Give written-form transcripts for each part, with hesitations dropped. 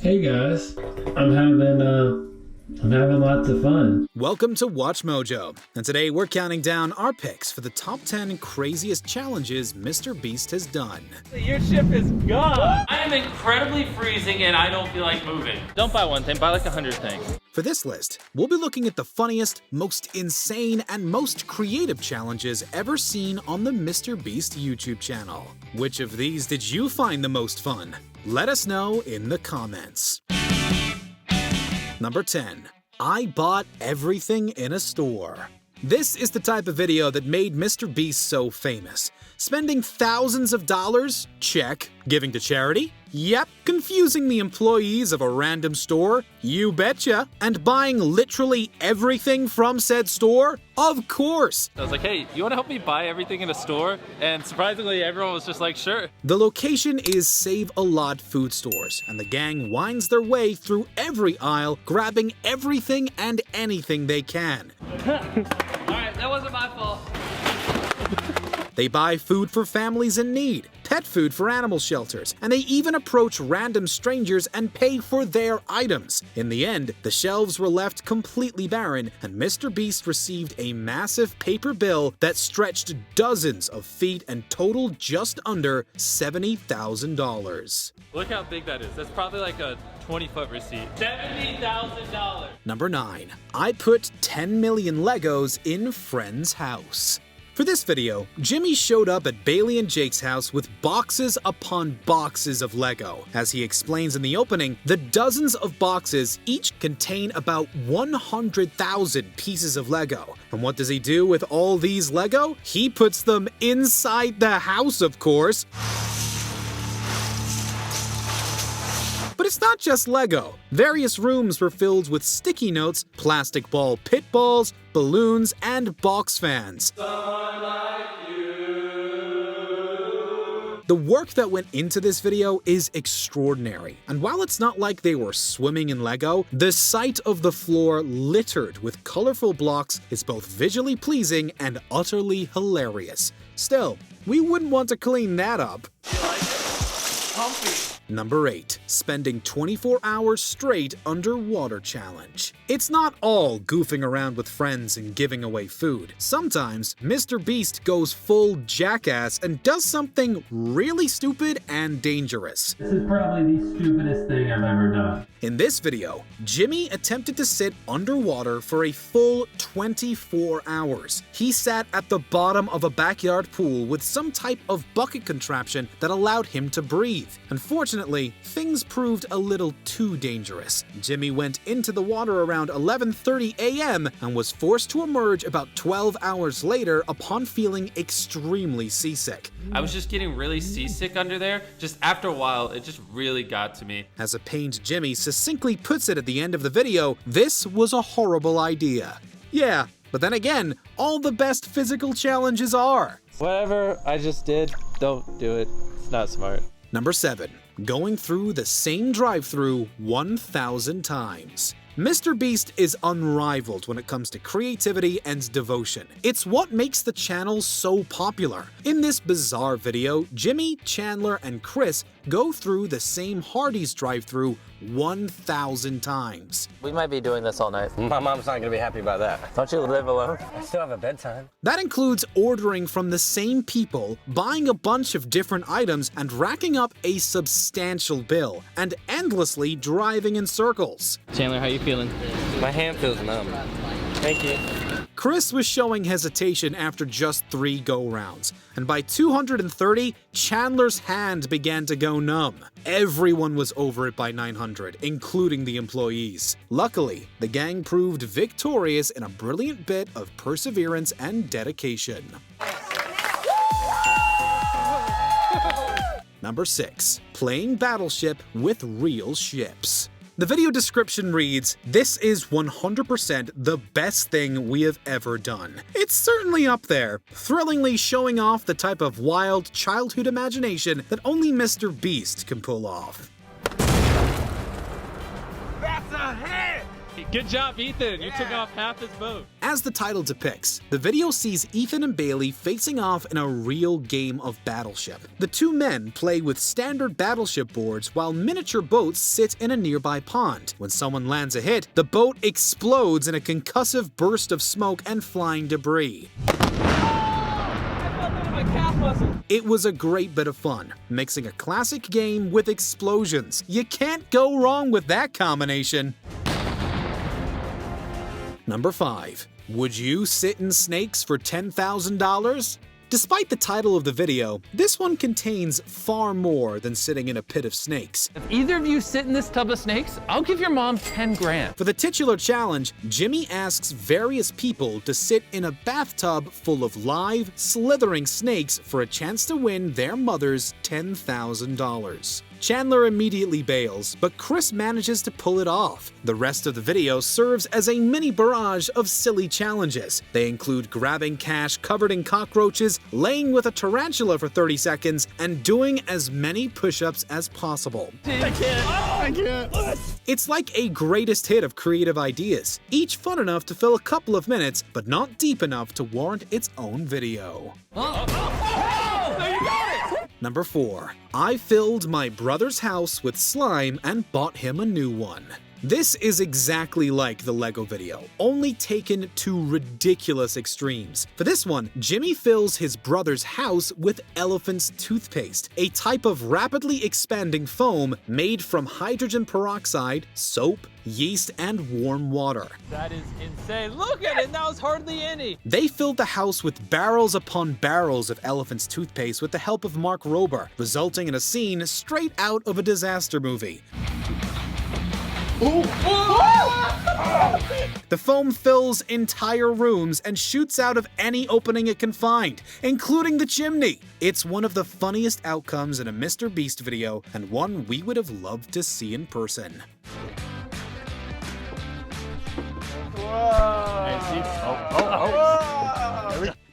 Hey guys, I'm having lots of fun. Welcome to Watch Mojo, and today we're counting down our picks for the top 10 craziest challenges MrBeast has done. Your ship is gone! I am incredibly freezing and I don't feel like moving. Don't buy one thing, buy like 100 things. For this list, we'll be looking at the funniest, most insane, and most creative challenges ever seen on the MrBeast YouTube channel. Which of these did you find the most fun? Let us know in the comments. Number 10. I bought everything in a store. This is the type of video that made MrBeast so famous. Spending thousands of dollars? Check. Giving to charity? Yep. Confusing the employees of a random store? You betcha. And buying literally everything from said store? Of course. I was like, hey, you want to help me buy everything in a store? And surprisingly, everyone was just like, sure. The location is Save-A-Lot food stores, and the gang winds their way through every aisle, grabbing everything and anything they can. Alright, that wasn't my fault. They buy food for families in need, pet food for animal shelters, and they even approach random strangers and pay for their items. In the end, the shelves were left completely barren, and MrBeast received a massive paper bill that stretched dozens of feet and totaled just under $70,000. Look how big that is. That's probably like a 20-foot receipt. $70,000. Number 9. I put 10 million Legos in friend's house. For this video, Jimmy showed up at Bailey and Jake's house with boxes upon boxes of Lego. As he explains in the opening, the dozens of boxes each contain about 100,000 pieces of Lego. And what does he do with all these Lego? He puts them inside the house, of course. But it's not just Lego. Various rooms were filled with sticky notes, plastic ball pit balls, balloons, and box fans. The work that went into this video is extraordinary, and while it's not like they were swimming in Lego, the sight of the floor littered with colorful blocks is both visually pleasing and utterly hilarious. Still, we wouldn't want to clean that up. Number 8. Spending 24 hours straight underwater challenge. It's not all goofing around with friends and giving away food. Sometimes, MrBeast goes full jackass and does something really stupid and dangerous. This is probably the stupidest thing I've ever done. In this video, Jimmy attempted to sit underwater for a full 24 hours. He sat at the bottom of a backyard pool with some type of bucket contraption that allowed him to breathe. Unfortunately, things proved a little too dangerous. Jimmy went into the water around 11:30 a.m. and was forced to emerge about 12 hours later upon feeling extremely seasick. I was just getting really seasick under there. Just after a while, it just really got to me. As a pained Jimmy succinctly puts it at the end of the video, this was a horrible idea. Yeah, but then again, all the best physical challenges are. Whatever I just did, don't do it. It's not smart. Number 7. Going through the same drive-thru 1,000 times. MrBeast is unrivaled when it comes to creativity and devotion. It's what makes the channel so popular. In this bizarre video, Jimmy, Chandler, and Chris go through the same Hardee's drive-thru 1,000 times. We might be doing this all night. My mom's not gonna be happy about that. Don't you live alone? I still have a bedtime. That includes ordering from the same people, buying a bunch of different items, and racking up a substantial bill, and endlessly driving in circles. Chandler, how you feeling? My hand feels numb. Thank you. Chris was showing hesitation after just 3 go-rounds, and by 230, Chandler's hand began to go numb. Everyone was over it by 900, including the employees. Luckily, the gang proved victorious in a brilliant bit of perseverance and dedication. Number 6. Playing Battleship with Real Ships. The video description reads, "This is 100% the best thing we have ever done." It's certainly up there, thrillingly showing off the type of wild childhood imagination that only MrBeast can pull off. That's a hit! Good job, Ethan. You took off half his boat. As the title depicts, the video sees Ethan and Bailey facing off in a real game of Battleship. The two men play with standard Battleship boards while miniature boats sit in a nearby pond. When someone lands a hit, the boat explodes in a concussive burst of smoke and flying debris. It was a great bit of fun, mixing a classic game with explosions. You can't go wrong with that combination. Number 5. Would you sit in snakes for $10,000? Despite the title of the video, this one contains far more than sitting in a pit of snakes. If either of you sit in this tub of snakes, I'll give your mom 10 grand. For the titular challenge, Jimmy asks various people to sit in a bathtub full of live, slithering snakes for a chance to win their mother's $10,000. Chandler immediately bails, but Chris manages to pull it off. The rest of the video serves as a mini barrage of silly challenges. They include grabbing cash covered in cockroaches, laying with a tarantula for 30 seconds, and doing as many push-ups as possible. I can't. It's like a greatest hit of creative ideas, each fun enough to fill a couple of minutes, but not deep enough to warrant its own video. Number 4. I filled my brother's house with slime and bought him a new one. This is exactly like the Lego video, only taken to ridiculous extremes. For this one, Jimmy fills his brother's house with elephant's toothpaste, a type of rapidly expanding foam made from hydrogen peroxide, soap, yeast, and warm water. That is insane. Look at it. That was hardly any. They filled the house with barrels upon barrels of elephant's toothpaste with the help of Mark Rober, resulting in a scene straight out of a disaster movie. The foam fills entire rooms and shoots out of any opening it can find, including the chimney. It's one of the funniest outcomes in a MrBeast video, and one we would have loved to see in person.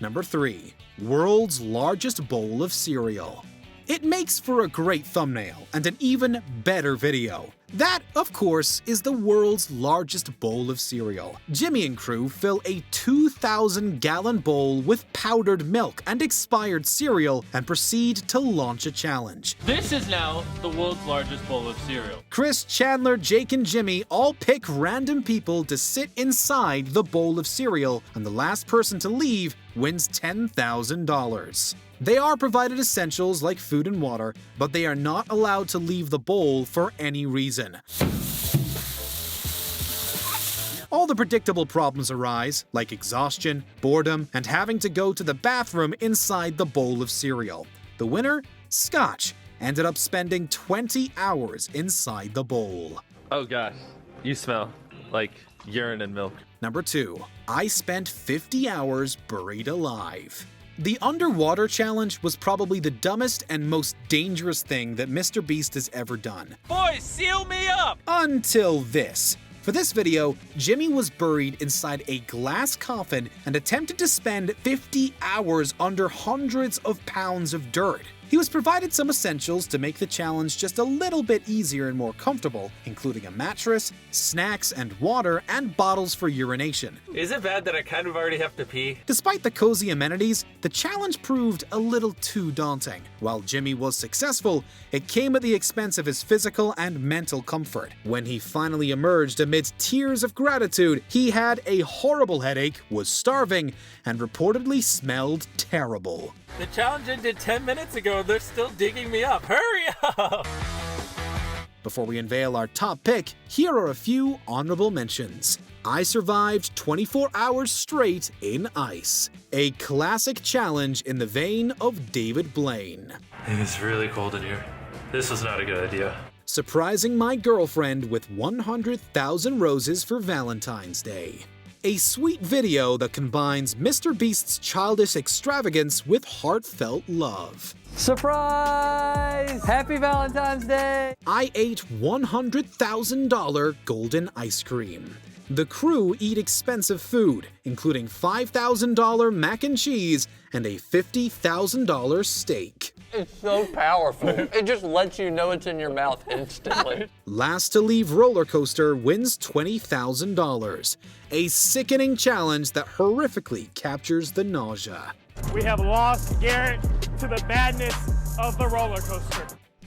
Number 3. World's largest bowl of cereal. It makes for a great thumbnail and an even better video. That, of course, is the world's largest bowl of cereal. Jimmy and crew fill a 2,000-gallon bowl with powdered milk and expired cereal and proceed to launch a challenge. This is now the world's largest bowl of cereal. Chris, Chandler, Jake, and Jimmy all pick random people to sit inside the bowl of cereal, and the last person to leave wins $10,000. They are provided essentials like food and water, but they are not allowed to leave the bowl for any reason. All the predictable problems arise, like exhaustion, boredom, and having to go to the bathroom inside the bowl of cereal. The winner, Scotch, ended up spending 20 hours inside the bowl. Oh gosh, you smell like urine and milk. Number 2. I spent 50 hours buried alive. The underwater challenge was probably the dumbest and most dangerous thing that MrBeast has ever done. Boys, seal me up! Until this. For this video, Jimmy was buried inside a glass coffin and attempted to spend 50 hours under hundreds of pounds of dirt. He was provided some essentials to make the challenge just a little bit easier and more comfortable, including a mattress, snacks and water, and bottles for urination. Is it bad that I kind of already have to pee? Despite the cozy amenities, the challenge proved a little too daunting. While Jimmy was successful, it came at the expense of his physical and mental comfort. When he finally emerged amidst tears of gratitude, he had a horrible headache, was starving, and reportedly smelled terrible. The challenge ended 10 minutes ago and they're still digging me up. Hurry up! Before we unveil our top pick, here are a few honorable mentions. I survived 24 hours straight in ice. A classic challenge in the vein of David Blaine. I think it's really cold in here. This was not a good idea. Surprising my girlfriend with 100,000 roses for Valentine's Day. A sweet video that combines MrBeast's childish extravagance with heartfelt love. Surprise! Happy Valentine's Day! I ate $100,000 golden ice cream. The crew eat expensive food, including $5,000 mac and cheese and a $50,000 steak. It's so powerful. It just lets you know it's in your mouth instantly. Last to leave roller coaster wins $20,000. A sickening challenge that horrifically captures the nausea. We have lost Garrett to the madness of the roller coaster.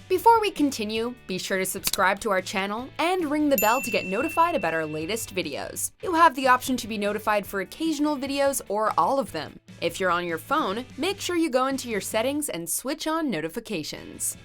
Before we continue, be sure to subscribe to our channel and ring the bell to get notified about our latest videos. You have the option to be notified for occasional videos or all of them. If you're on your phone, make sure you go into your settings and switch on notifications.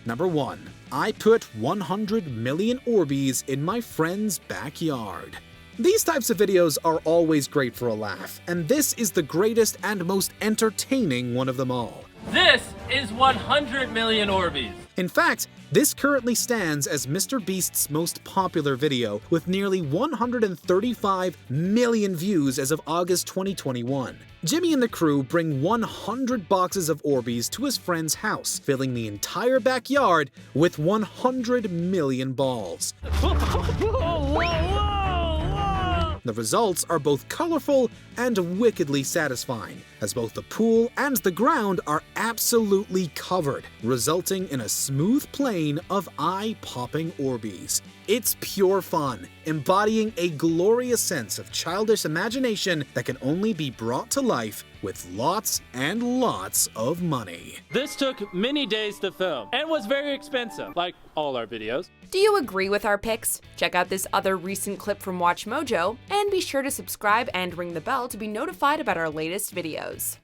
Number 1. I put 100 million Orbeez in my friend's backyard. These types of videos are always great for a laugh, and this is the greatest and most entertaining one of them all. This is 100 million Orbeez. In fact, this currently stands as MrBeast's most popular video, with nearly 135 million views as of August 2021. Jimmy and the crew bring 100 boxes of Orbeez to his friend's house, filling the entire backyard with 100 million balls. The results are both colorful and wickedly satisfying, as both the pool and the ground are absolutely covered, resulting in a smooth plane of eye-popping Orbeez. It's pure fun, embodying a glorious sense of childish imagination that can only be brought to life with lots and lots of money. This took many days to film and was very expensive, like all our videos. Do you agree with our picks? Check out this other recent clip from WatchMojo, and be sure to subscribe and ring the bell to be notified about our latest videos.